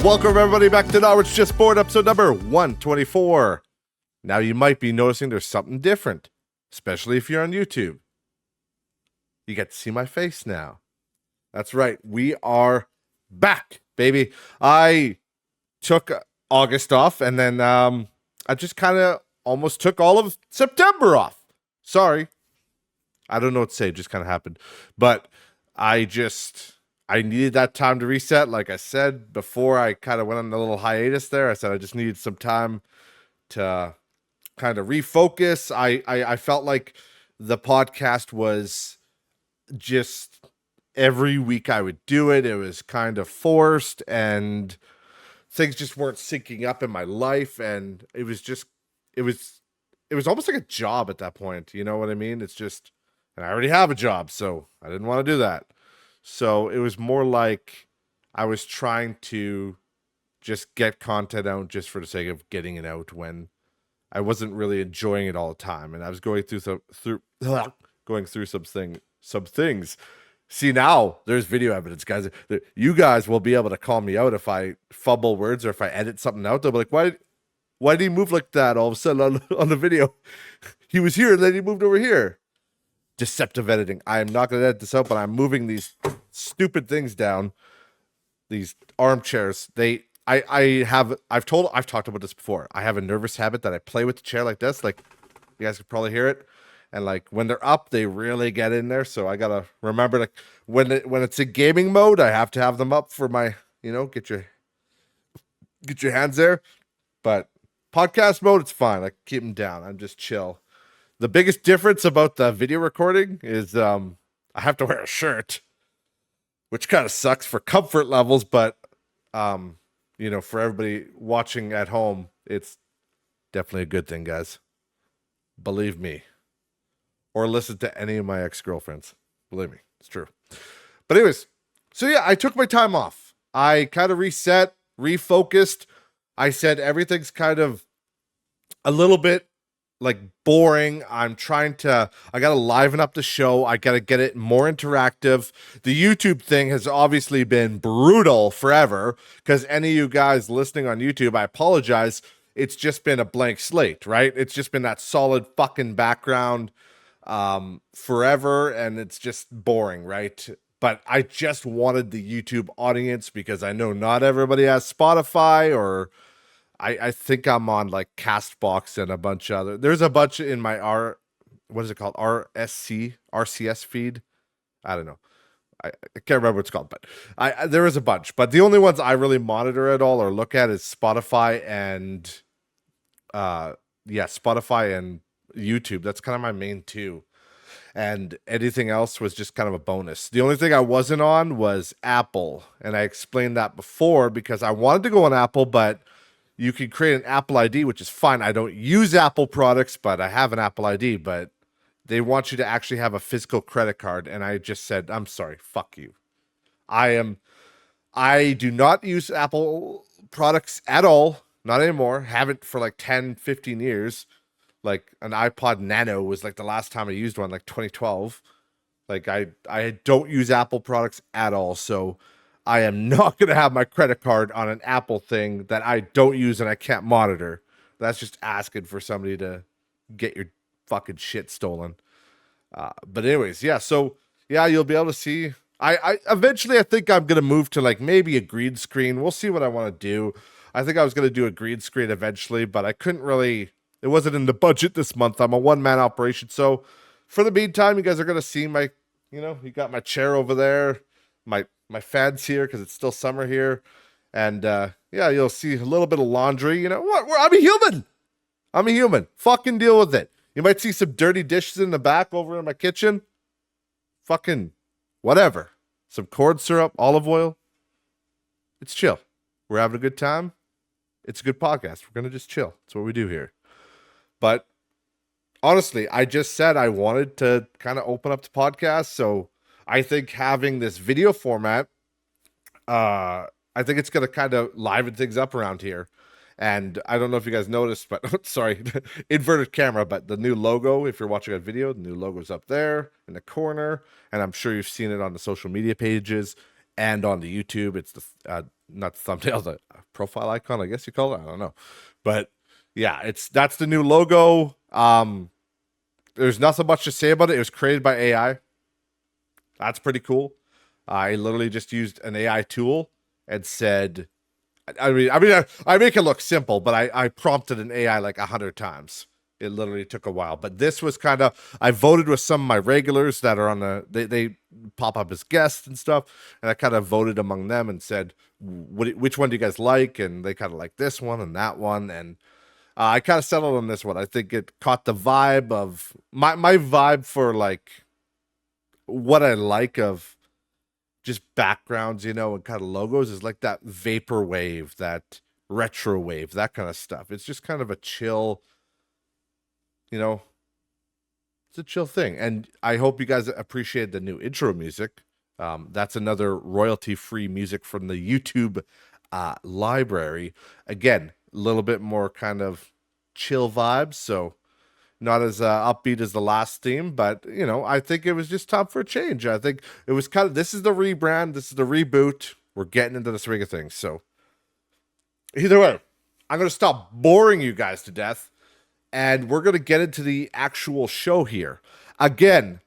Welcome everybody back to Norwich Just Board, episode number 124. Now you might be noticing there's something different, especially if you're on YouTube. You get to see my face now. That's right, we are back, baby. I took August off, and then I just kind of almost took all of September off. Sorry. I don't know what to say, it just kind of happened. But I needed that time to reset. Like I said before, I kind of went on a little hiatus there. I said I just needed some time to kind of refocus. I felt like the podcast was just every week I would do it. It was kind of forced, and things just weren't syncing up in my life. And it was almost like a job at that point. You know what I mean? It's just, and I already have a job, so I didn't want to do that. So it was more like I was trying to just get content out just for the sake of getting it out when I wasn't really enjoying it all the time. And I was going through some things. See, now there's video evidence, guys. You guys will be able to call me out if I fumble words or if I edit something out. They'll be like, why did he move like that all of a sudden on the video? He was here and then he moved over here. Deceptive editing. I am not going to edit this out, but I'm moving these stupid things down. These armchairs. I've talked about this before. I have a nervous habit that I play with the chair like this. Like, you guys could probably hear it. And like when they're up, they really get in there. So I gotta remember, like when it's in gaming mode, I have to have them up for my, get your hands there. But podcast mode, it's fine. I keep them down. I'm just chill. The biggest difference about the video recording is I have to wear a shirt, which kind of sucks for comfort levels, but for everybody watching at home, it's definitely a good thing, guys. Believe me. Or listen to any of my ex-girlfriends. Believe me, it's true. But anyways, so yeah, I took my time off. I kind of reset, refocused. I said everything's kind of a little bit like boring. I got to liven up the show. I got to get it more interactive. The YouTube thing has obviously been brutal forever, because any of you guys listening on YouTube, I apologize. It's just been a blank slate, right? It's just been that solid fucking background forever, and it's just boring, right? But I just wanted the YouTube audience, because I know not everybody has Spotify, or I think I'm on like Castbox and a bunch of other. There's a bunch in my RCS feed. I don't know. I can't remember what it's called, but there is a bunch. But the only ones I really monitor at all or look at is Spotify and Spotify and YouTube. That's kind of my main two. And anything else was just kind of a bonus. The only thing I wasn't on was Apple. And I explained that before because I wanted to go on Apple, but you can create an Apple ID, which is fine. I don't use Apple products, but I have an Apple ID. But they want you to actually have a physical credit card. And I just said, I'm sorry, fuck you. I do not use Apple products at all. Not anymore. Haven't for like 10, 15 years. Like an iPod Nano was like the last time I used one, like 2012. Like I don't use Apple products at all. So I am not going to have my credit card on an Apple thing that I don't use and I can't monitor. That's just asking for somebody to get your fucking shit stolen. But anyways, yeah. So yeah, you'll be able to see. I eventually, I think I'm going to move to like maybe a green screen. We'll see what I want to do. I think I was going to do a green screen eventually, but I couldn't really. It wasn't in the budget this month. I'm a one-man operation. So for the meantime, you guys are going to see my, you got my chair over there, my fans here because it's still summer here. And you'll see a little bit of laundry. I'm a human. Fucking deal with it. You might see some dirty dishes in the back over in my kitchen. Fucking whatever. Some corn syrup, olive oil. It's chill. We're having a good time. It's a good podcast. We're going to just chill. That's what we do here. But honestly, I just said I wanted to kind of open up the podcast. So I think having this video format, I think it's going to kind of liven things up around here. And I don't know if you guys noticed, but sorry, inverted camera, but the new logo, if you're watching a video, the new logo's up there in the corner. And I'm sure you've seen it on the social media pages and on the YouTube. It's the, not the thumbnail, profile icon, I guess you call it. I don't know. But yeah, that's the new logo. There's nothing much to say about it. It was created by AI. That's pretty cool. I literally just used an AI tool and said, I make it look simple, but I prompted an AI like 100 times. It literally took a while, but this was kind of, I voted with some of my regulars that are on they pop up as guests and stuff. And I kind of voted among them and said, which one do you guys like? And they kind of like this one and that one. And I kind of settled on this one. I think it caught the vibe of my vibe for like what I like of just backgrounds, and kind of logos is like that vaporwave, that retro wave, that kind of stuff. It's just kind of a chill, it's a chill thing. And I hope you guys appreciate the new intro music. That's another royalty-free music from the YouTube library. Again, a little bit more kind of chill vibes, so not as upbeat as the last theme, but I think it was just time for a change. I think it was this is the rebrand, this is the reboot. We're getting into the swing of things. So either way, I'm going to stop boring you guys to death, and we're going to get into the actual show here. Again,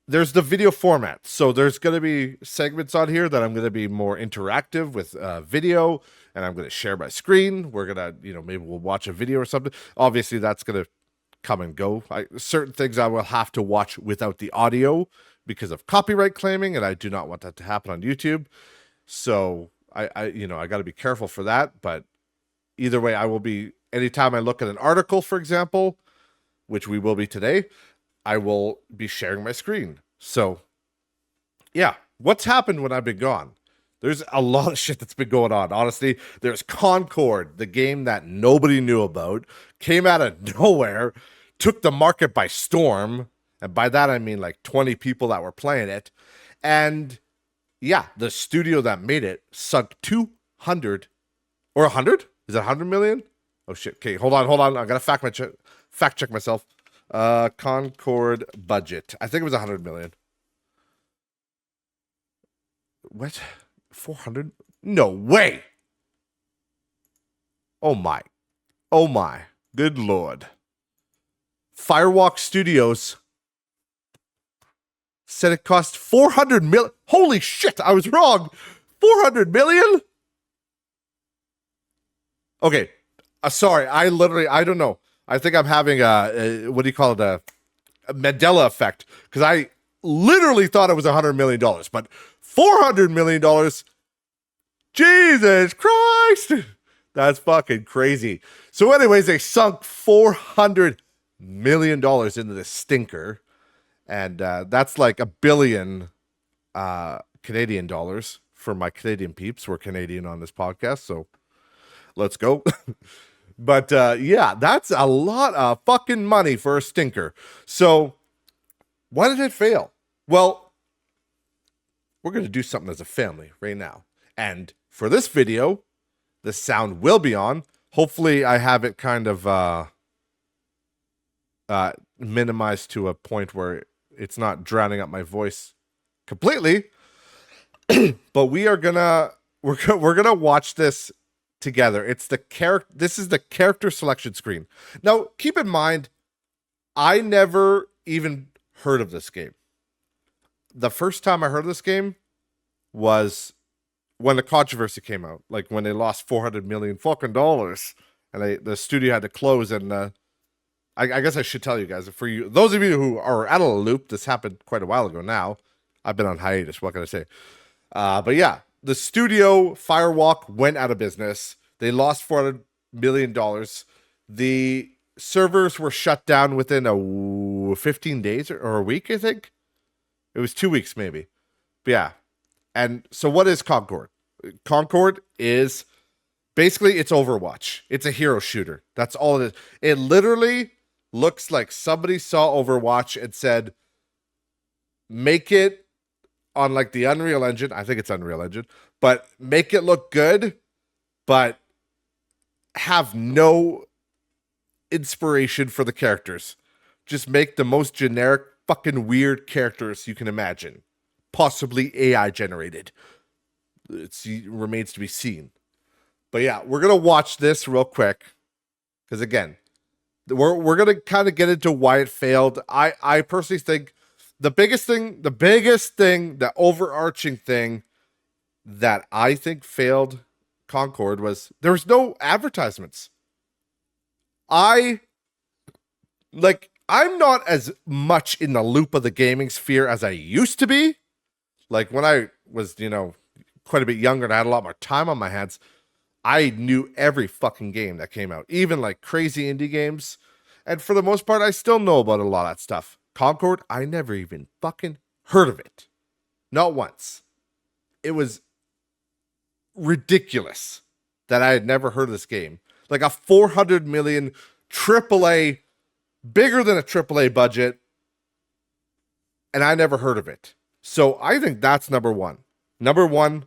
there's the video format. So there's going to be segments on here that I'm going to be more interactive with video, and I'm going to share my screen. We're going to, maybe we'll watch a video or something. Obviously, that's going to come and go. Certain things I will have to watch without the audio because of copyright claiming, and I do not want that to happen on YouTube. So I got to be careful for that. But either way, I will be, anytime I look at an article, for example, which we will be today, I will be sharing my screen. So yeah, what's happened when I've been gone? There's a lot of shit that's been going on. Honestly, there's Concord, the game that nobody knew about, came out of nowhere, took the market by storm. And by that, I mean like 20 people that were playing it. And yeah, the studio that made it sunk 200 or 100? Is it 100 million? Oh shit. Okay, hold on. I got to fact check myself. Concord budget. I think it was 100 million. What? 400? No way. Oh my. Good Lord. Firewalk Studios said it cost 400 million. Holy shit, I was wrong. 400 million? Okay. Sorry, I don't know. I think I'm having what do you call it? A Mandela effect. Because I literally thought it was $100 million, but $400 million. Jesus Christ. That's fucking crazy. So anyways, they sunk $400 million into this stinker. And that's like $1 billion Canadian dollars for my Canadian peeps. We're Canadian on this podcast, so let's go. But yeah, that's a lot of fucking money for a stinker. So why did it fail? Well, we're going to do something as a family right now. And for this video, the sound will be on. Hopefully I have it kind of minimized to a point where it's not drowning out my voice completely. But we're gonna watch this together. This is the character selection screen. Now, keep in mind, I never even heard of this game. The first time I heard of this game was when the controversy came out, like when they lost $400 million fucking dollars, and the studio had to close. And I guess I should tell you guys, for you, those of you who are out of the loop, this happened quite a while ago now. I've been on hiatus. What can I say? But yeah, the studio Firewalk went out of business. They lost $400 million. The servers were shut down within 15 days or a week, I think. It was 2 weeks maybe. But yeah. And so what is Concord? Concord is basically, it's Overwatch. It's a hero shooter. That's all it is. It literally looks like somebody saw Overwatch and said, make it on like the Unreal Engine. I think it's Unreal Engine. But make it look good, but have no inspiration for the characters. Just make the most generic, fucking weird characters you can imagine. Possibly AI generated. It remains to be seen. But yeah, we're gonna watch this real quick because again, we're gonna kind of get into why it failed. I personally think the biggest thing, the overarching thing that I think failed Concord was there was no advertisements. I'm not as much in the loop of the gaming sphere as I used to be. Like when I was, quite a bit younger and I had a lot more time on my hands, I knew every fucking game that came out, even like crazy indie games. And for the most part, I still know about a lot of that stuff. Concord, I never even fucking heard of it. Not once. It was ridiculous that I had never heard of this game. Like a 400 million AAA, bigger than a AAA budget, and I never heard of it. So I think that's number one. Number one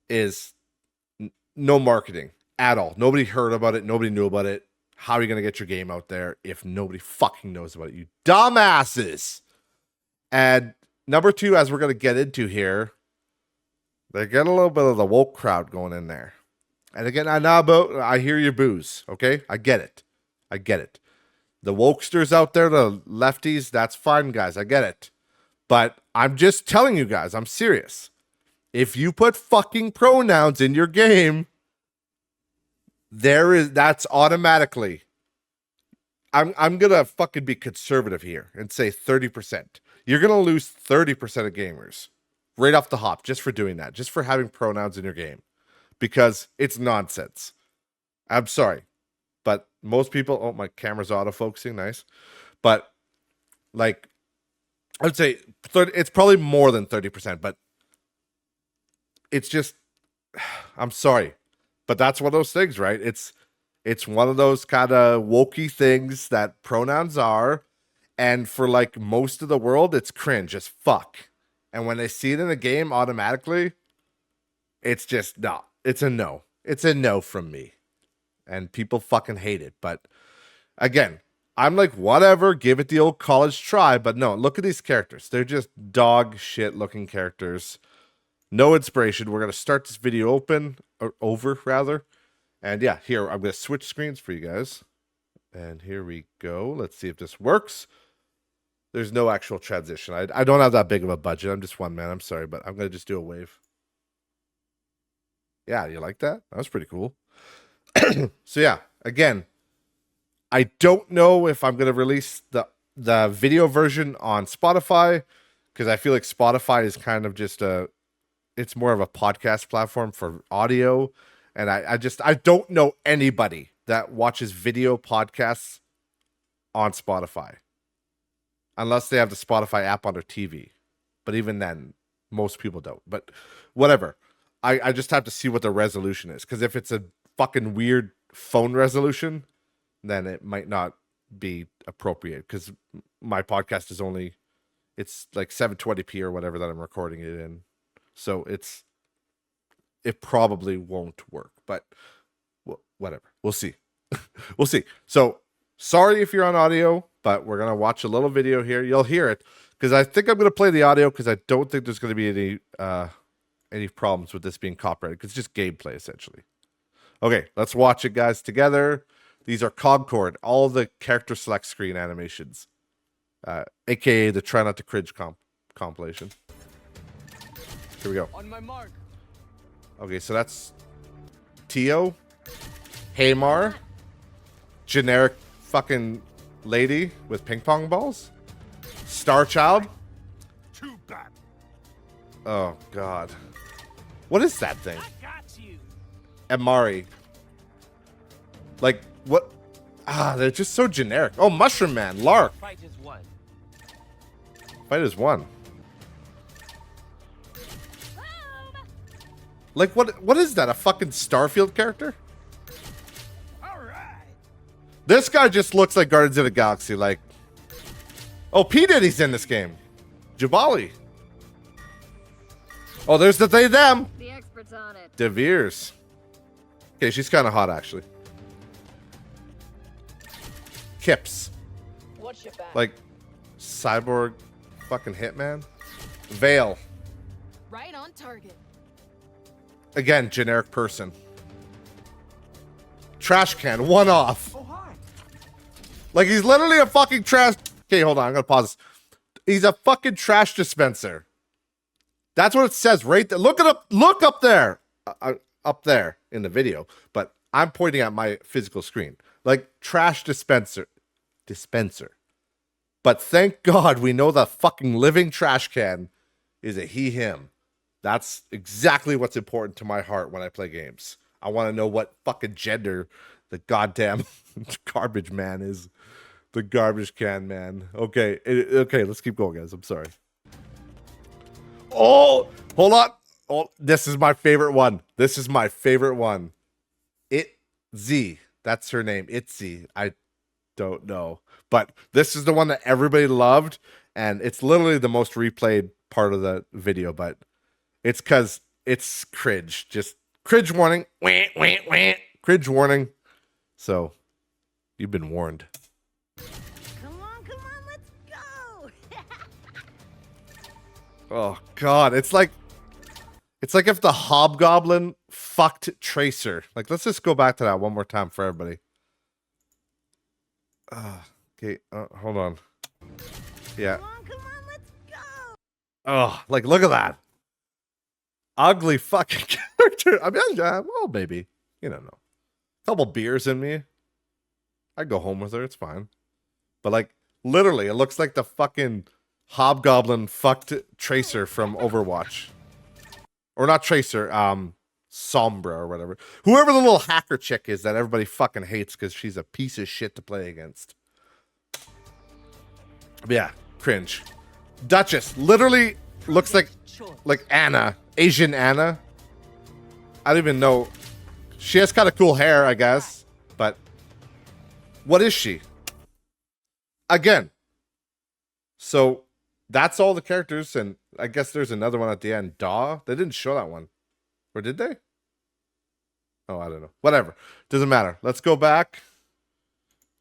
is no marketing at all. Nobody heard about it. Nobody knew about it. How are you going to get your game out there if nobody fucking knows about it? You dumbasses. And number two, as we're going to get into here, they get a little bit of the woke crowd going in there. And again, I hear your boos, okay? I get it. The wokesters out there, the lefties, that's fine, guys. I get it. But I'm just telling you guys, I'm serious. If you put fucking pronouns in your game, that's automatically. I'm gonna fucking be conservative here and say 30%. You're gonna lose 30% of gamers right off the hop just for doing that, just for having pronouns in your game, because it's nonsense. I'm sorry, but most people. Oh, my camera's autofocusing, nice. But like, I would say it's probably more than 30%, but it's just. I'm sorry, but that's one of those things, right? It's one of those kind of wokey things that pronouns are, and for like most of the world, it's cringe as fuck. And when they see it in a game, automatically, it's just no. It's a no. It's a no from me, and people fucking hate it. But again, I'm like, whatever, give it the old college try. But no, look at these characters. They're just dog shit looking characters. No inspiration. We're gonna start this video over rather. And yeah, here, I'm going to switch screens for you guys. And here we go. Let's see if this works. There's no actual transition. I don't have that big of a budget. I'm just one man. I'm sorry, but I'm going to just do a wave. Yeah, you like that? That was pretty cool. So yeah, again, I don't know if I'm going to release the video version on Spotify, because I feel like Spotify is kind of just it's more of a podcast platform for audio. And I don't know anybody that watches video podcasts on Spotify, unless they have the Spotify app on their TV. But even then, most people don't. But whatever. I just have to see what the resolution is. Because if it's a fucking weird phone resolution, then it might not be appropriate. Because my podcast is it's like 720p or whatever that I'm recording it in. So it probably won't work, but whatever. We'll see. We'll see. So sorry if you're on audio, but we're going to watch a little video here. You'll hear it because I think I'm going to play the audio because I don't think there's going to be any problems with this being copyrighted, because it's just gameplay essentially. Okay, let's watch it, guys, together. These are Concord, all the character select screen animations, aka the Try Not to Cringe compilation. Here we go. On my mark. Okay, so that's Tio, Haymar, generic fucking lady with ping pong balls, Star Child. Too bad. Oh God, what is that thing? I got you. Amari. Like what? They're just so generic. Oh, Mushroom Man, Lark. Fight is one. Fight is one. Like, what is that? A fucking Starfield character? All right. This guy just looks like Guardians of the Galaxy. Like, oh, P. Diddy's in this game. Jabali. Oh, there's the they, them. The experts on it. De Veers. Okay, she's kind of hot, actually. Kips. What's your back? Like, cyborg fucking hitman. Vale. Right on target. Again, generic person. Trash can, one off. Like, he's literally a fucking trash. Okay, hold on, I'm gonna pause this. He's a fucking trash dispenser. That's what it says right there. Look up there. Up there in the video. But I'm pointing at my physical screen. Like, trash dispenser. But thank God we know the fucking living trash can is a he, him. That's exactly what's important to my heart when I play games. I want to know what fucking gender the goddamn garbage man is. The garbage can man. Okay, okay, let's keep going, guys. I'm sorry. Oh, hold on. Oh, this is my favorite one. This is my favorite one. Itzy. That's her name. Itzy. I don't know. But this is the one that everybody loved. And it's literally the most replayed part of the video. But it's because it's cringe. Just cringe warning. Wah, wah, wah. Cringe warning. So, you've been warned. Come on, let's go. Oh, God. It's like if the Hobgoblin fucked Tracer. Like, let's just go back to that one more time for everybody. Okay, hold on. Yeah. Come on, let's go. Oh, like, look at that. Ugly fucking character. I mean, well, maybe. You don't know. Couple beers in me. I'd go home with her. It's fine. But, like, literally, it looks like the fucking Hobgoblin fucked Tracer from Overwatch. Or not Tracer, Sombra or whatever. Whoever the little hacker chick is that everybody fucking hates because she's a piece of shit to play against. But yeah, cringe. Duchess literally looks like Anna, Asian Anna. I don't even know. She has kind of cool hair, I guess. But what is she? Again. So that's all the characters, and I guess there's another one at the end. Daw? They didn't show that one. Or did they? Oh, I don't know. Whatever. Doesn't matter. Let's go back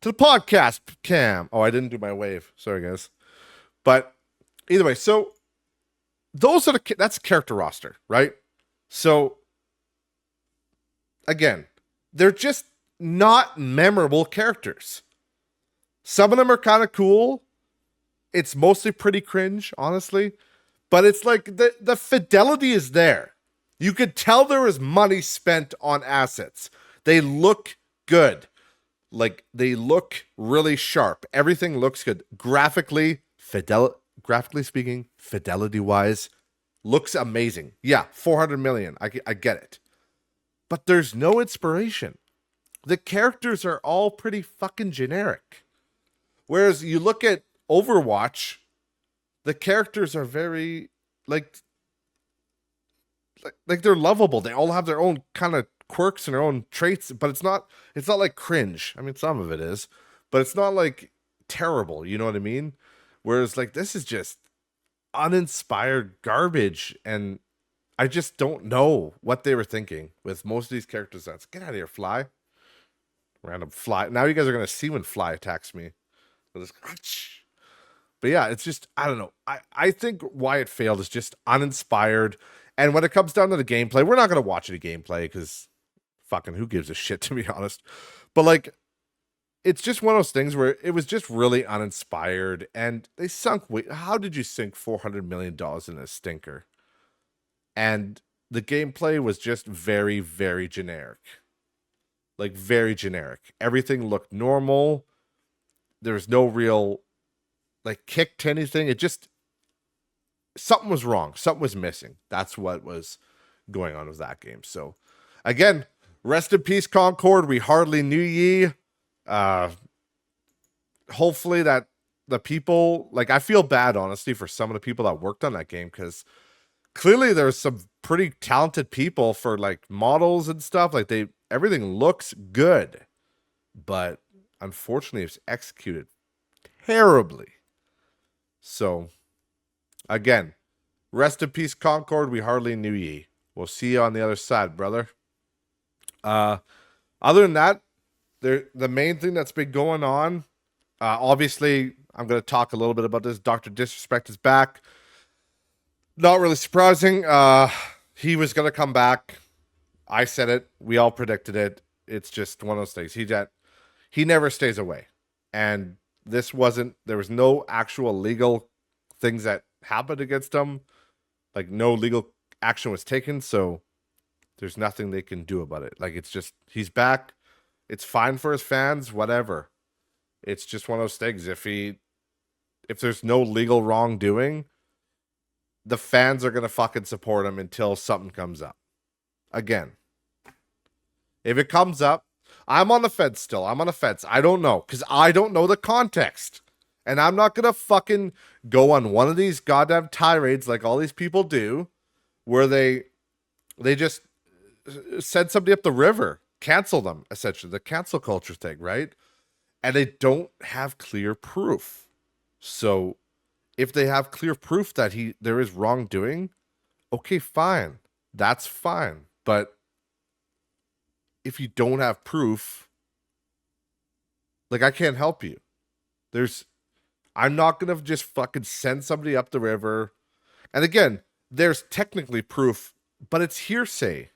to the podcast cam. Oh, I didn't do my wave. Sorry, guys. But either way, so those are that's character roster, right? So again, they're just not memorable characters. Some of them are kind of cool. It's mostly pretty cringe, honestly. But it's like the fidelity is there. You could tell there was money spent on assets. They look good. Like, they look really sharp. Everything looks good. Graphically speaking, fidelity-wise, looks amazing. Yeah, 400 million. I get it. But there's no inspiration. The characters are all pretty fucking generic. Whereas you look at Overwatch, the characters are very like they're lovable. They all have their own kind of quirks and their own traits, but it's not like cringe. I mean, some of it is, but it's not like terrible, you know what I mean? Whereas like this is just uninspired garbage, and I just don't know what they were thinking with most of these characters. That's get out of here, Fly. Random Fly. Now you guys are gonna see when Fly attacks me. But yeah, it's just, I don't know. I think why it failed is just uninspired. And when it comes down to the gameplay, we're not going to watch any gameplay because fucking who gives a shit, to be honest. But like, it's just one of those things where it was just really uninspired. And they sunk, how did you sink $400 million in a stinker? And the gameplay was just very, very generic. Like, very generic. Everything looked normal. There was no real like kick to anything. It just, something was wrong. Something was missing. That's what was going on with that game. So again, rest in peace, Concord. We hardly knew ye. Hopefully that the people, like, I feel bad, honestly, for some of the people that worked on that game, because clearly there's some pretty talented people for like models and stuff. Like everything looks good, but unfortunately it's executed terribly. So, again, rest in peace, Concord. We hardly knew ye. We'll see you on the other side, brother. Other than that, the main thing that's been going on, obviously, I'm going to talk a little bit about this. Dr. Disrespect is back. Not really surprising. He was going to come back. I said it. We all predicted it. it's just one of those things. He never stays away. And there was no actual legal things that happened against him. Like no legal action was taken, so there's nothing they can do about it. Like it's just he's back. It's fine for his fans, whatever. It's just one of those things. If there's no legal wrongdoing, the fans are gonna fucking support him until something comes up. Again, if it comes up, I'm on the fence still. I'm on the fence. I don't know because I don't know the context. And I'm not going to fucking go on one of these goddamn tirades like all these people do where they just send somebody up the river, cancel them, essentially. The cancel culture thing, right? And they don't have clear proof. So if they have clear proof that there is wrongdoing, okay, fine. That's fine. But if you don't have proof, like I can't help you. I'm not going to just fucking send somebody up the river. And again, there's technically proof, but it's hearsay.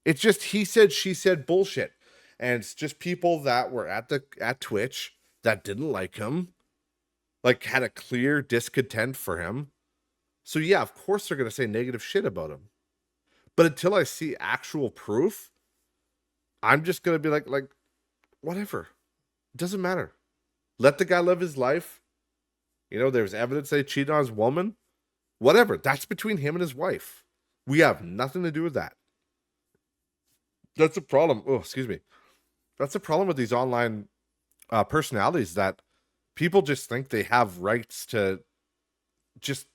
It's just he said, she said bullshit. And it's just people that were at Twitch that didn't like him, like had a clear discontent for him. So yeah, of course they're going to say negative shit about him. But until I see actual proof, I'm just going to be like, whatever. It doesn't matter. Let the guy live his life. There's evidence they cheated on his woman. Whatever. That's between him and his wife. We have nothing to do with that. That's a problem. Oh, excuse me. That's a problem with these online personalities that people just think they have rights to just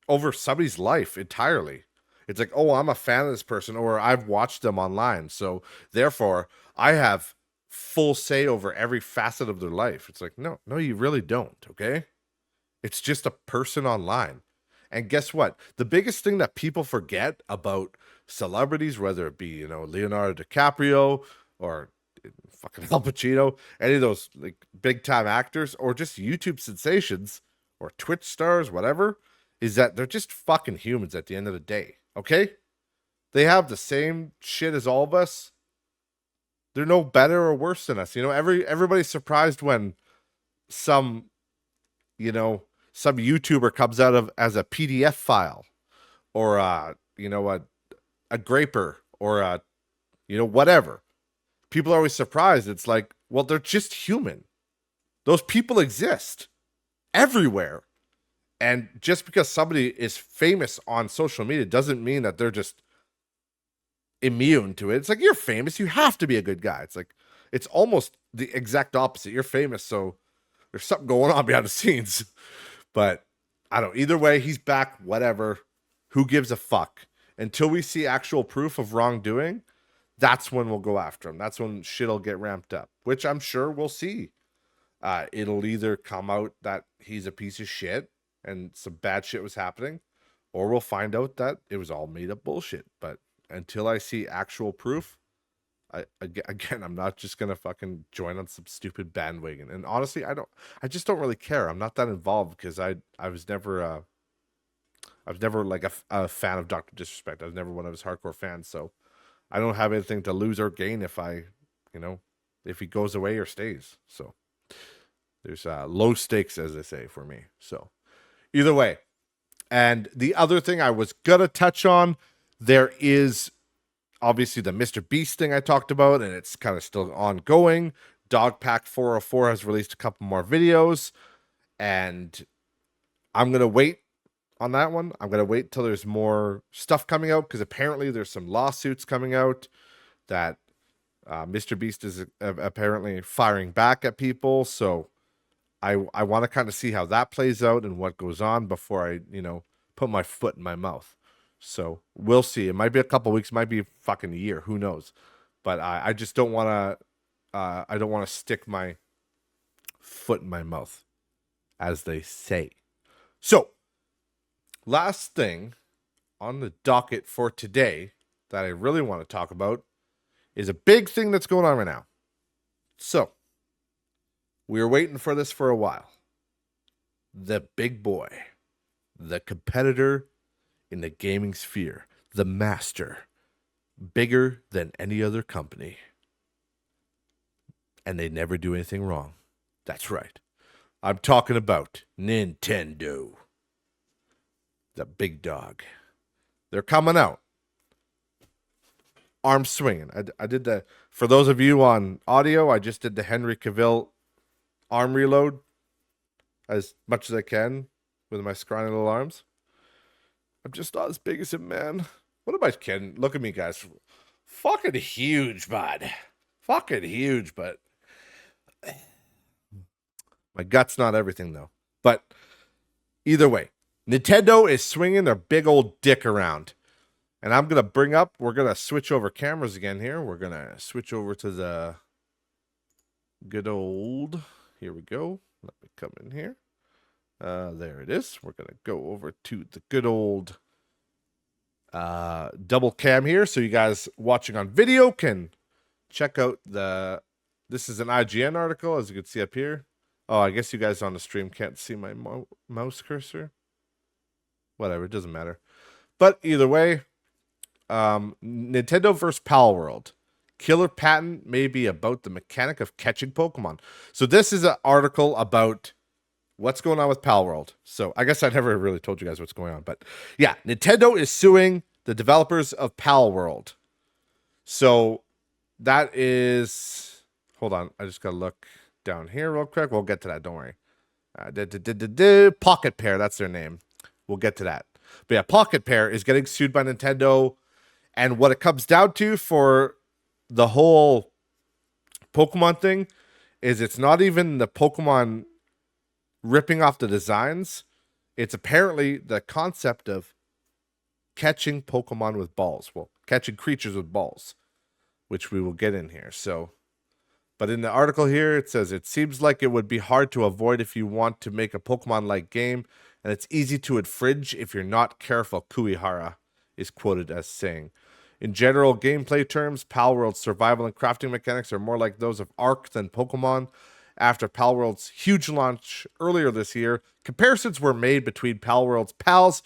over somebody's life entirely. It's like, oh, I'm a fan of this person or I've watched them online. So therefore, I have full say over every facet of their life. It's like, no, you really don't. Okay. It's just a person online. And guess what? The biggest thing that people forget about celebrities, whether it be, Leonardo DiCaprio or fucking Al Pacino, any of those like big time actors or just YouTube sensations or Twitch stars, whatever, is that they're just fucking humans at the end of the day. Okay? They have the same shit as all of us. They're no better or worse than us. Everybody's surprised when some YouTuber comes out as a PDF file or a graper or whatever. People are always surprised. It's like, well, they're just human. Those people exist everywhere. And just because somebody is famous on social media doesn't mean that they're just immune to it. It's like, you're famous, you have to be a good guy. It's like, it's almost the exact opposite. You're famous, so there's something going on behind the scenes. But I don't know. Either way, he's back, whatever. Who gives a fuck? Until we see actual proof of wrongdoing, that's when we'll go after him. That's when shit'll get ramped up, which I'm sure we'll see. It'll either come out that he's a piece of shit and some bad shit was happening, or we'll find out that it was all made up bullshit. But until I see actual proof, I'm not just gonna fucking join on some stupid bandwagon. And honestly, I just don't really care. I'm not that involved because I was never like a fan of Dr. Disrespect. I was never one of his hardcore fans, so I don't have anything to lose or gain if he goes away or stays. So there's low stakes, as they say, for me. So either way. And the other thing I was gonna touch on, there is obviously the Mr. Beast thing I talked about, and it's kind of still ongoing. Dogpack 404 has released a couple more videos, and I'm going to wait on that one. I'm going to wait till there's more stuff coming out, because apparently there's some lawsuits coming out that Mr. Beast is apparently firing back at people. So I want to kind of see how that plays out and what goes on before I, put my foot in my mouth. So we'll see. It might be a couple weeks, might be fucking a year. Who knows? But I just don't want to. I don't want to stick my foot in my mouth, as they say. So, last thing on the docket for today that I really want to talk about is a big thing that's going on right now. So, we were waiting for this for a while. The big boy, the competitor in the gaming sphere, the master, bigger than any other company, and they never do anything wrong. That's right. I'm talking about Nintendo. The big dog. They're coming out. Arm swinging. I did the, for those of you on audio, I just did the Henry Cavill arm reload as much as I can with my scrawny little arms. I'm just not as big as him, man. What am I kidding? Look at me, guys. Fucking huge, bud. Fucking huge, but my gut's not everything, though. But either way, Nintendo is swinging their big old dick around. And I'm going to bring up, we're going to switch over cameras again here. We're going to switch over to the good old, here we go. Let me come in here. There it is. We're going to go over to the good old double cam here. So you guys watching on video can check out this is an IGN article, as you can see up here. Oh, I guess you guys on the stream can't see my mouse cursor. Whatever, it doesn't matter. But either way, Nintendo vs. Palworld. Killer patent may be about the mechanic of catching Pokemon. So this is an article about what's going on with Palworld. So I guess I never really told you guys what's going on. But yeah, Nintendo is suing the developers of Palworld. So that is... Hold on, I just got to look down here real quick. We'll get to that, don't worry. Pocket Pair, that's their name. We'll get to that. But yeah, Pocket Pair is getting sued by Nintendo. And what it comes down to for the whole Pokemon thing is it's not even the Pokemon ripping off the designs. It's apparently the concept of catching Pokemon with balls. Well, catching creatures with balls, which we will get in here. So, but in the article here, it says, it seems like it would be hard to avoid if you want to make a Pokemon-like game, and it's easy to infringe if you're not careful, Kuihara is quoted as saying. In general gameplay terms, Palworld's survival and crafting mechanics are more like those of Ark than Pokemon. After Palworld's huge launch earlier this year, comparisons were made between Palworld's pals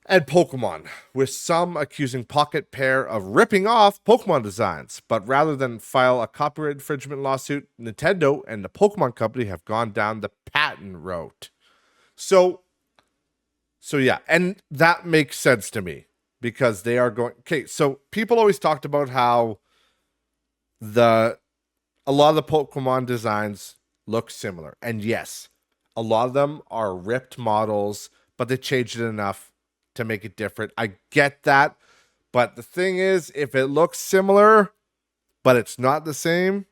and Pokemon, with some accusing Pocket Pair of ripping off Pokemon designs. But rather than file a copyright infringement lawsuit, Nintendo and the Pokemon Company have gone down the patent route. So yeah, and that makes sense to me. Because they are going... Okay, so people always talked about how a lot of the Pokemon designs look similar. And yes, a lot of them are ripped models, but they changed it enough to make it different. I get that. But the thing is, if it looks similar, but it's not the same,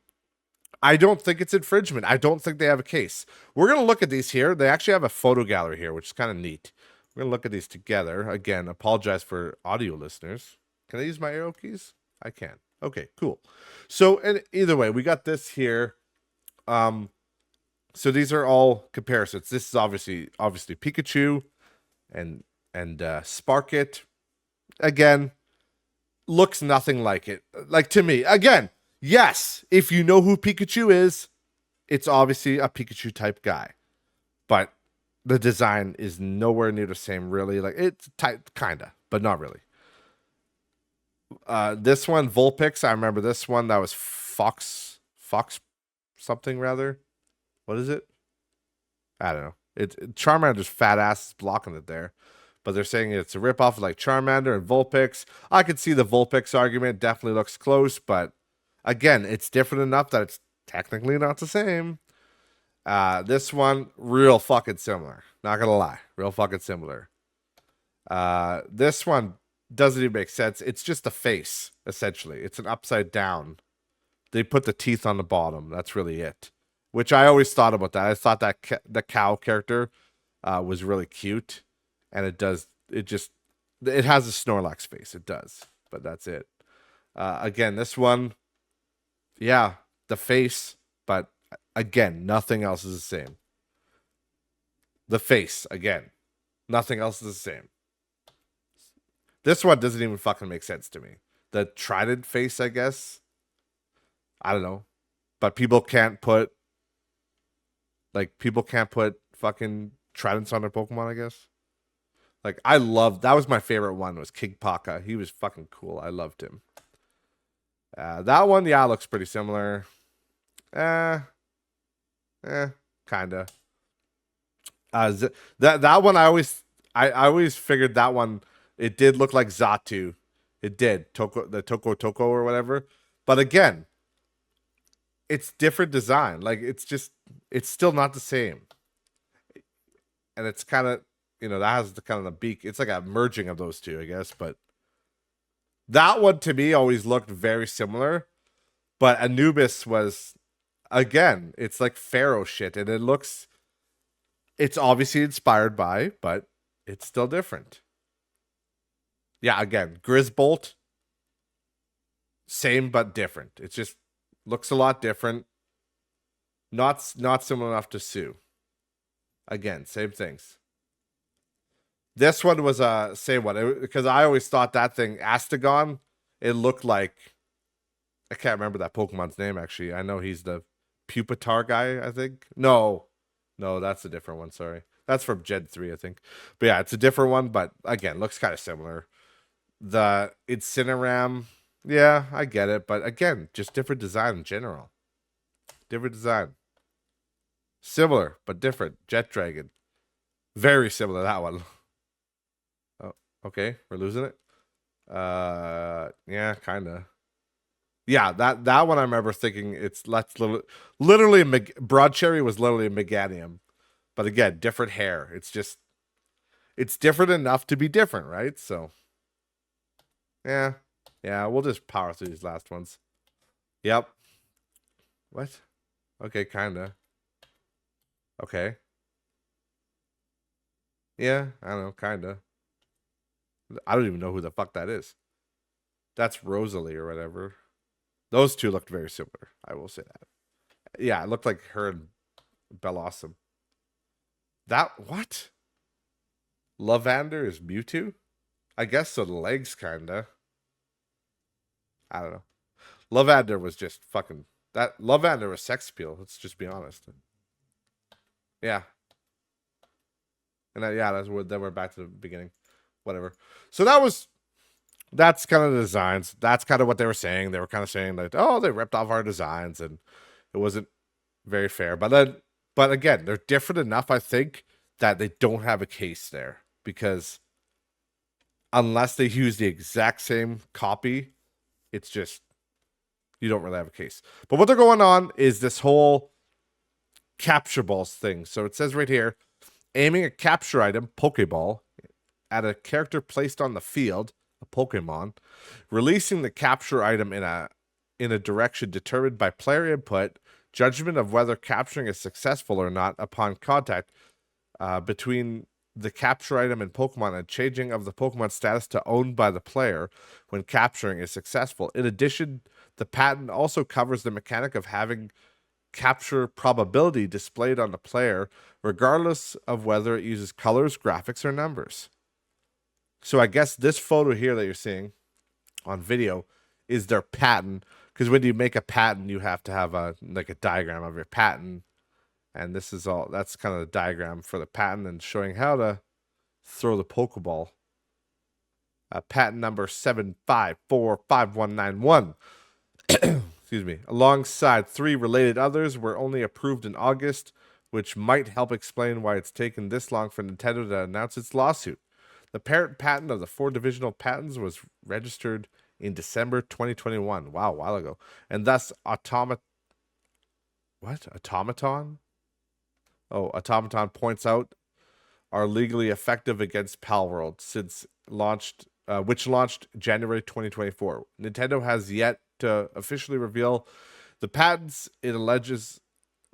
I don't think it's infringement. I don't think they have a case. We're going to look at these here. They actually have a photo gallery here, which is kind of neat. We're going to look at these together. Again, apologize for audio listeners. Can I use my arrow keys? I can. Okay, cool. So, and either way, we got this here. So these are all comparisons. This is obviously Pikachu and Sparkit. Again, looks nothing like it. Like to me, again, yes, if you know who Pikachu is, it's obviously a Pikachu type guy. But the design is nowhere near the same, really. Like, it's tight, kind of, but not really. This one, Vulpix, I remember this one. That was Fox something, rather. What is it? I don't know. Charmander's fat ass is blocking it there. But they're saying it's a ripoff of like Charmander and Vulpix. I could see the Vulpix argument. Definitely looks close, but again, it's different enough that it's technically not the same. This one, real fucking similar. Not gonna lie. Real fucking similar. This one doesn't even make sense. It's just a face, essentially. It's an upside down. They put the teeth on the bottom. That's really it. Which I always thought about that. I thought that the cow character was really cute. And it has a Snorlax face. It does. But that's it. Again, this one, yeah, the face, but again, nothing else is the same. The face, again. Nothing else is the same. This one doesn't even fucking make sense to me. The trident face, I guess. I don't know. But people can't put fucking tridents on their Pokemon, I guess. Like, that was my favorite one, was King Paka. He was fucking cool. I loved him. That one, yeah, looks pretty similar. Eh, kinda. That one I always figured that one it did look like Zatu. It did Toko or whatever. But again, it's different design. Like it's still not the same. And it's kind of that has the kind of the beak. It's like a merging of those two, I guess. But that one to me always looked very similar. But Anubis was again, it's like Pharaoh shit, and it's obviously inspired by, but it's still different. Yeah, again, Grisbolt, same but different. It just looks a lot different. Not similar enough to Sue. Again, same things. This one was a same one because I always thought that thing Astagon. It looked like I can't remember that Pokemon's name actually. I know he's the Pupitar guy. I think no, that's a different one. Sorry, that's from Gen 3, I think. But yeah, it's a different one. But again, looks kind of similar. The Incineram, yeah, I get it. But again, just different design in general. Different design. Similar, but different. Jet Dragon. Very similar, that one. Oh, okay. We're losing it. Yeah, kind of. Yeah, that one I remember thinking literally Broad Cherry was literally a Meganium. But again, different hair. It's different enough to be different, right? So yeah. Yeah, we'll just power through these last ones. Yep. What? Okay, kinda. Okay. Yeah, I don't know, kinda. I don't even know who the fuck that is. That's Rosalie or whatever. Those two looked very similar. I will say that. Yeah, it looked like her and Bellossom. That what? Lavander is Mewtwo? I guess so. The legs, kinda. I don't know. Lavander was just fucking that. Lavander was sex appeal. Let's just be honest. Yeah, and yeah, that's what. Then we're back to the beginning. Whatever. So that's kind of the designs. That's kind of what they were saying. They were kind of saying that they ripped off our designs and it wasn't very fair. But again, they're different enough, I think, that they don't have a case there because unless they use the exact same copy, it's just you don't really have a case. But what they're going on is this whole capture balls thing. So it says right here, aiming a capture item, Pokeball, at a character placed on the field, a Pokemon, releasing the capture item in a direction determined by player input, judgment of whether capturing is successful or not upon contact between the capture item and Pokemon, and changing of the Pokemon status to owned by the player when capturing is successful. In addition, the patent also covers the mechanic of having capture probability displayed on the player, regardless of whether it uses colors, graphics, or numbers. So I guess this photo here that you're seeing on video is their patent, because when you make a patent, you have to have a diagram of your patent, and that's kind of the diagram for the patent and showing how to throw the Pokeball. Patent number 7545191. Excuse me. Alongside 3 related others were only approved in August, which might help explain why it's taken this long for Nintendo to announce its lawsuit. The parent patent of the 4 divisional patents was registered in December 2021. Wow, a while ago. And thus Automaton? Automaton points out are legally effective against Palworld since which launched January 2024. Nintendo has yet to officially reveal the patents it alleges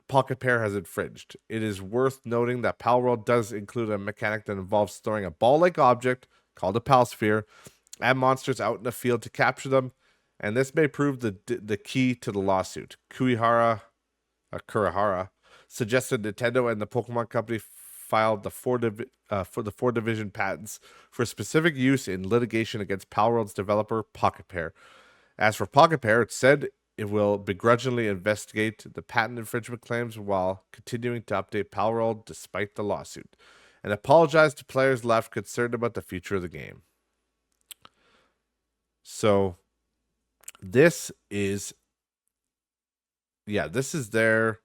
Pocket Pair has infringed. It is worth noting that Palworld does include a mechanic that involves throwing a ball-like object called a Palsphere at monsters out in the field to capture them, and this may prove the key to the lawsuit. Kurihara suggested Nintendo and the Pokemon Company filed the 4 division patents for specific use in litigation against Palworld's developer Pocket Pair. As for Pocket Pair, it said it will begrudgingly investigate the patent infringement claims while continuing to update Palworld despite the lawsuit, and apologized to players left concerned about the future of the game. So, this is yeah, this is their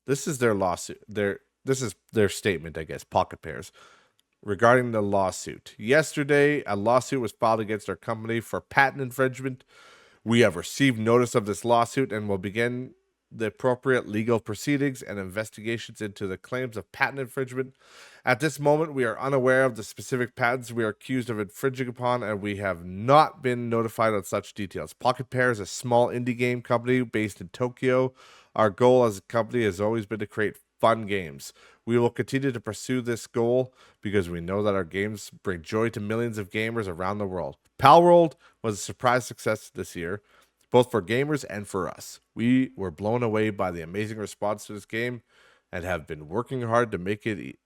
lawsuit. This is their statement, I guess, Pocket Pairs, regarding the lawsuit. Yesterday, a lawsuit was filed against our company for patent infringement. We have received notice of this lawsuit and will begin the appropriate legal proceedings and investigations into the claims of patent infringement. At this moment, we are unaware of the specific patents we are accused of infringing upon, and we have not been notified on such details. Pocket Pair is a small indie game company based in Tokyo. Our goal as a company has always been to create fun games. We will continue to pursue this goal because we know that our games bring joy to millions of gamers around the world. Palworld was a surprise success this year, both for gamers and for us. We were blown away by the amazing response to this game and have been working hard to make it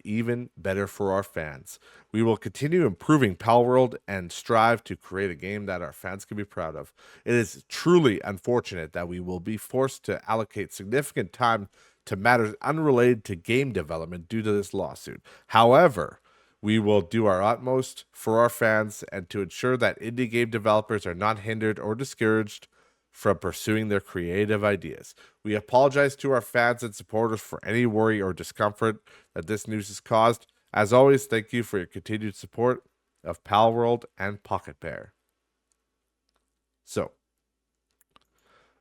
even better for our fans. We will continue improving Palworld and strive to create a game that our fans can be proud of. It is truly unfortunate that we will be forced to allocate significant time to matters unrelated to game development due to this lawsuit. However, we will do our utmost for our fans and to ensure that indie game developers are not hindered or discouraged from pursuing their creative ideas. We apologize to our fans and supporters for any worry or discomfort that this news has caused. As always, thank you for your continued support of Palworld and Pocket Pair. So,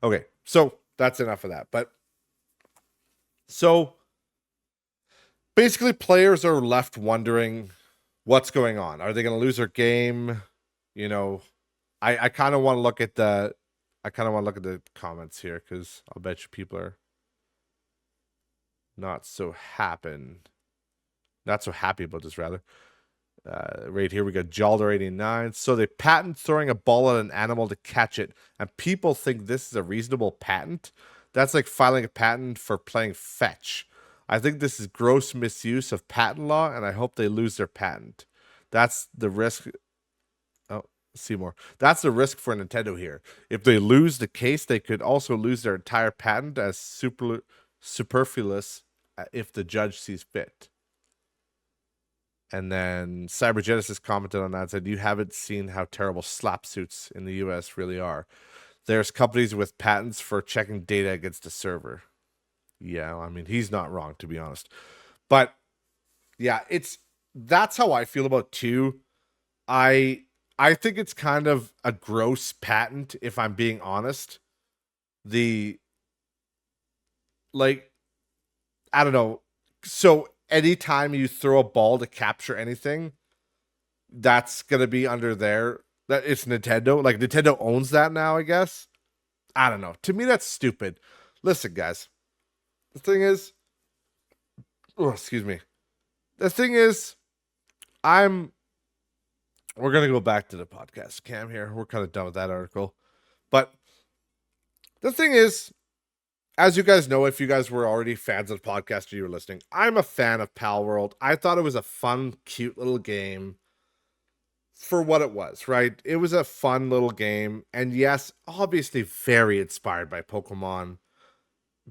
okay, so that's enough of that. But so basically, players are left wondering what's going on. Are they going to lose their game? You know, I kind of want to look at the comments here because I'll bet you people are not so happy about this, rather. Right here we got Jalder89. So they patent throwing a ball at an animal to catch it, and people think this is a reasonable patent. That's like filing a patent for playing fetch. I think this is gross misuse of patent law, and I hope they lose their patent. That's the risk. Oh, Seymour. That's the risk for Nintendo here. If they lose the case, they could also lose their entire patent as superfluous if the judge sees fit. And then Cybergenesis commented on that and said, you haven't seen how terrible slap suits in the US really are. There's companies with patents for checking data against a server. Yeah, I mean, he's not wrong, to be honest. But yeah, that's how I feel about 2. I think it's kind of a gross patent, if I'm being honest. I don't know. So anytime you throw a ball to capture anything, that's gonna be under there. That it's Nintendo. Like, Nintendo owns that now, I guess. I don't know. To me, that's stupid. Listen, guys. The thing is, excuse me. The thing is, we're going to go back to the podcast cam here. We're kind of done with that article. But the thing is, as you guys know, if you guys were already fans of the podcast or you were listening, I'm a fan of Palworld. I thought it was a fun, cute little game for what it was, right? It was a fun little game. And yes, obviously very inspired by Pokemon.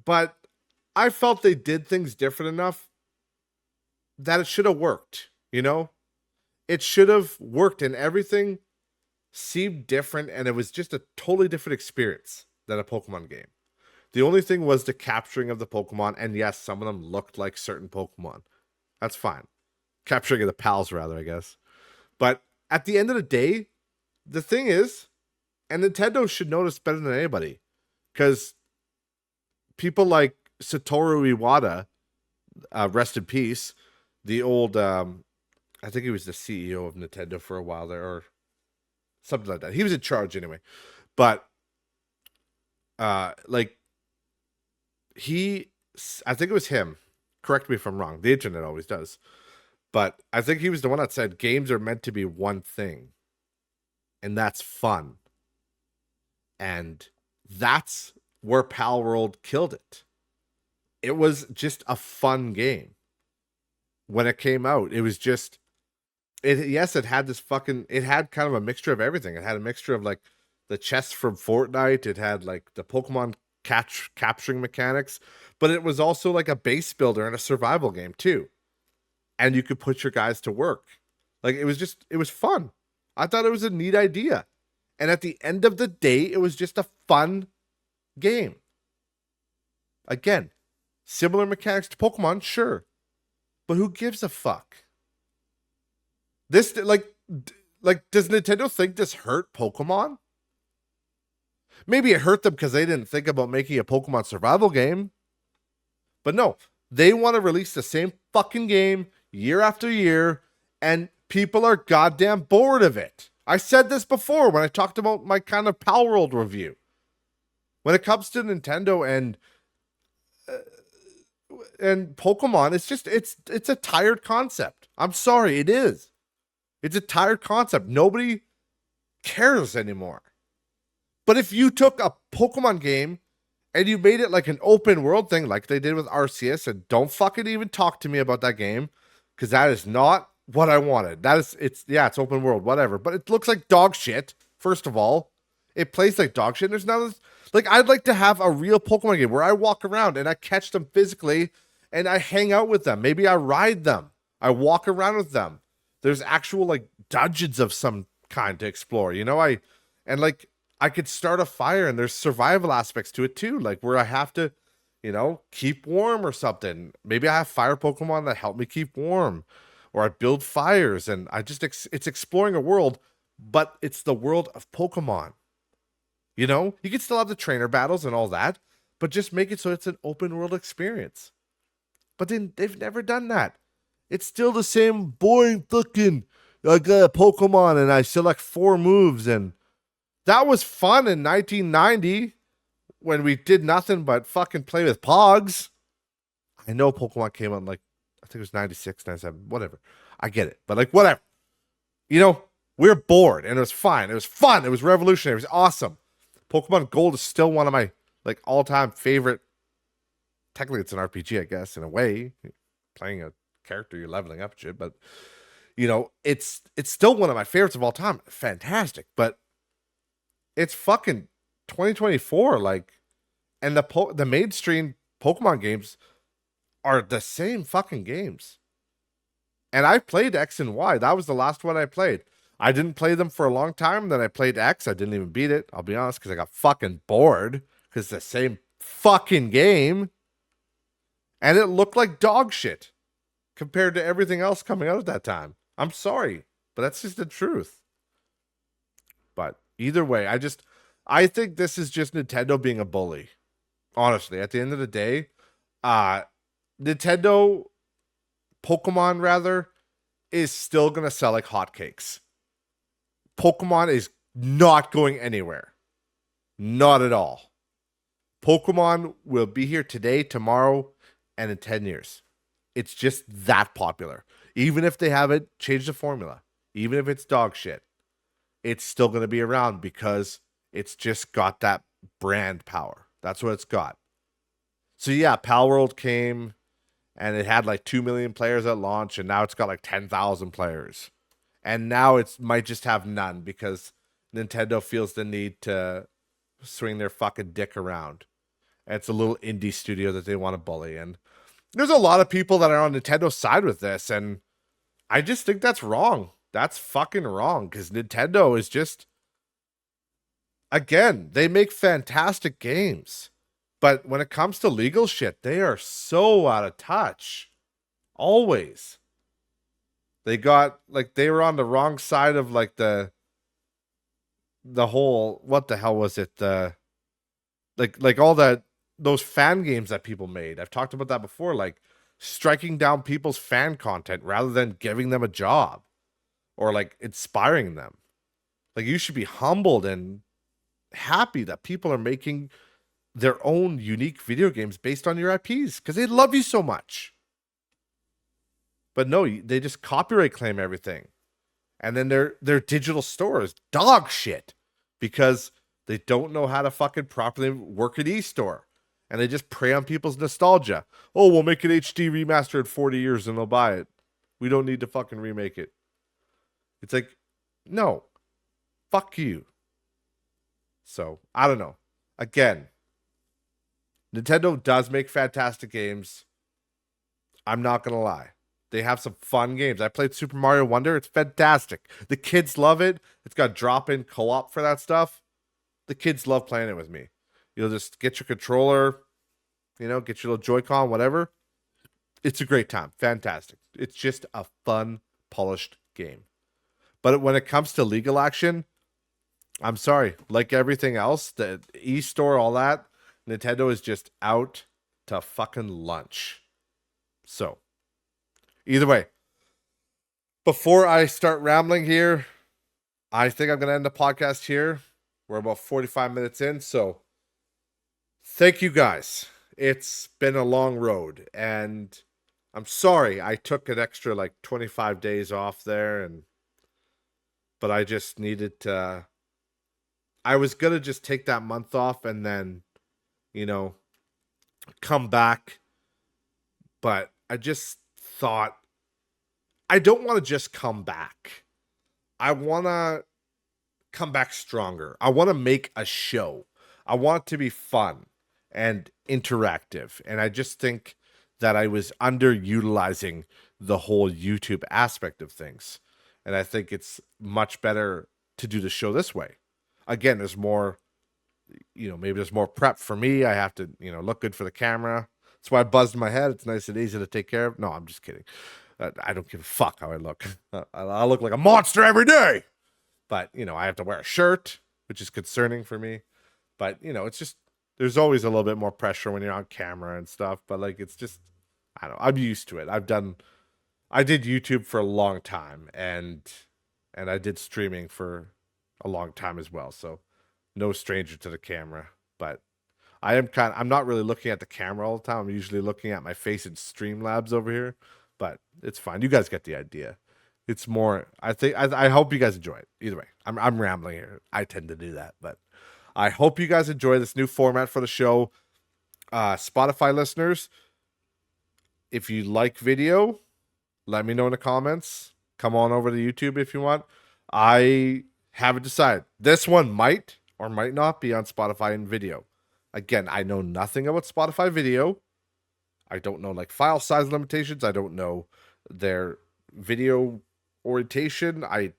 But I felt they did things different enough that it should have worked, you know? It should have worked and everything seemed different, and it was just a totally different experience than a Pokemon game. The only thing was the capturing of the Pokemon, and yes, some of them looked like certain Pokemon. That's fine. Capturing of the pals, rather, I guess. But at the end of the day, the thing is, and Nintendo should know this better than anybody, because people like Satoru Iwata, rest in peace, the old, I think he was the CEO of Nintendo for a while there, or something like that. He was in charge anyway. But, I think it was him. Correct me if I'm wrong. The internet always does. But I think he was the one that said games are meant to be one thing. And that's fun. And that's where Palworld killed it. It was just a fun game. When it came out, it was just, it had this it had kind of a mixture of everything. It had a mixture of like the chests from Fortnite. It had like the Pokemon capturing mechanics, but it was also like a base builder and a survival game too. And you could put your guys to work. Like, it was fun. I thought it was a neat idea. And at the end of the day, it was just a fun game. Again, similar mechanics to Pokemon, sure. But who gives a fuck? This, like, does Nintendo think this hurt Pokemon? Maybe it hurt them because they didn't think about making a Pokemon survival game. But no, they want to release the same fucking game year after year, and people are goddamn bored of it. I said this before when I talked about my kind of palworld review. When it comes to Nintendo and Pokemon, it's just it's a tired concept. I'm sorry, it is. It's a tired concept. Nobody cares anymore. But if you took a Pokemon game and you made it like an open world thing, like they did with Arceus, and don't fucking even talk to me about that game, because that is not what I wanted. It's open world, whatever. But it looks like dog shit, first of all. It plays like dog shit. There's none of, like, I'd like to have a real Pokemon game where I walk around and I catch them physically and I hang out with them. Maybe I ride them. I walk around with them. There's actual like dungeons of some kind to explore. I could start a fire, and there's survival aspects to it too, like where I have to, keep warm or something. Maybe I have fire Pokemon that help me keep warm, or I build fires, and it's exploring a world, but it's the world of Pokemon. You can still have the trainer battles and all that, but just make it so it's an open world experience. But then they've never done that. It's still the same boring fucking, I got a Pokemon and I select 4 moves, and that was fun in 1990 when we did nothing but fucking play with Pogs. I know Pokemon came out in, like, I think it was 96, 97, whatever. I get it, but like, whatever. We're bored, and it was fine. It was fun. It was revolutionary. It was awesome. Pokemon Gold is still one of my like all-time favorite. Technically, it's an RPG, I guess, in a way. You're playing a character, you're leveling up shit, but it's still one of my favorites of all time. Fantastic, but it's fucking 2024, like, and the mainstream Pokemon games are the same fucking games. And I played X and Y. That was the last one I played. I didn't play them for a long time. Then I played X. I didn't even beat it, I'll be honest, because I got fucking bored, because it's the same fucking game. And it looked like dog shit compared to everything else coming out at that time. I'm sorry, but that's just the truth. But either way, I think this is just Nintendo being a bully. Honestly, at the end of the day, Nintendo Pokemon rather is still going to sell like hotcakes. Pokemon is not going anywhere. Not at all. Pokemon will be here today, tomorrow, and in 10 years. It's just that popular. Even if they haven't changed the formula, even if it's dog shit, it's still going to be around because it's just got that brand power. That's what it's got. So yeah, palworld came and it had like 2 million players at launch, and now it's got like 10,000 players. And now it might just have none because Nintendo feels the need to swing their fucking dick around. And it's a little indie studio that they want to bully. And there's a lot of people that are on Nintendo's side with this, and I just think that's wrong. That's fucking wrong, because Nintendo is just, again, they make fantastic games. But when it comes to legal shit, they are so out of touch. Always. They were on the wrong side of like the whole, what the hell was it? Like all those fan games that people made. I've talked about that before, like striking down people's fan content rather than giving them a job or like inspiring them. Like, you should be humbled and happy that people are making their own unique video games based on your IPs because they love you so much. But no, they just copyright claim everything. And then their digital store is dog shit because they don't know how to fucking properly work an e-store. And they just prey on people's nostalgia. Oh, we'll make an HD remaster in 40 years and they'll buy it. We don't need to fucking remake it. It's like, no. Fuck you. So, I don't know. Again, Nintendo does make fantastic games. I'm not going to lie. They have some fun games. I played Super Mario Wonder. It's fantastic. The kids love it. It's got drop-in co-op for that stuff. The kids love playing it with me. You'll just get your controller, you know, get your little Joy-Con, whatever. It's a great time. Fantastic. It's just a fun, polished game. But when it comes to legal action, I'm sorry. Like everything else, the e-store, all that, Nintendo is just out to fucking lunch. So, either way, before I start rambling here, I think I'm going to end the podcast here. We're about 45 minutes in. So, thank you guys. It's been a long road. And I'm sorry I took an extra like 25 days off there. But I just needed to. I was going to just take that month off and then, you know, come back. But I just thought, I don't want to just come back. I want to come back stronger. I want to make a show. I want it to be fun and interactive. And I just think that I was underutilizing the whole YouTube aspect of things. And I think it's much better to do the show this way. Again, there's more, you know, maybe there's more prep for me. I have to, you know, look good for the camera. That's why I buzzed my head. It's nice and easy to take care of. No, I'm just kidding. I don't give a fuck how I look. I look like a monster every day. But, you know, I have to wear a shirt, which is concerning for me. But, you know, it's just, there's always a little bit more pressure when you're on camera and stuff. But, like, it's just, I don't know. I'm used to it. I did YouTube for a long time. And I did streaming for a long time as well. So, no stranger to the camera. But I'm not really looking at the camera all the time. I'm usually looking at my face in Streamlabs over here. But it's fine. You guys get the idea. It's more, I hope you guys enjoy it. Either way, I'm rambling here. I tend to do that, but I hope you guys enjoy this new format for the show. Spotify listeners, if you like video, let me know in the comments. Come on over to YouTube if you want. I haven't decided. This one might or might not be on Spotify in video. Again, I know nothing about Spotify video. I don't know like file size limitations. I don't know their video orientation. I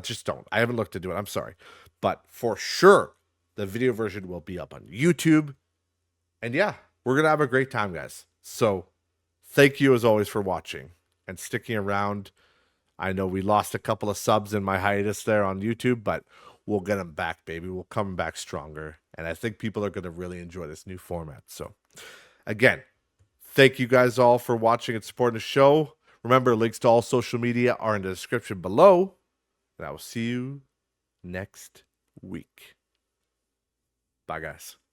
just don't. I haven't looked into it. I'm sorry. But for sure, the video version will be up on YouTube. And yeah, we're going to have a great time, guys. So thank you as always for watching and sticking around. I know we lost a couple of subs in my hiatus there on YouTube, but we'll get them back, baby. We'll come back stronger. And I think people are going to really enjoy this new format. So again, thank you guys all for watching and supporting the show. Remember, links to all social media are in the description below. And I will see you next week. Bye, guys.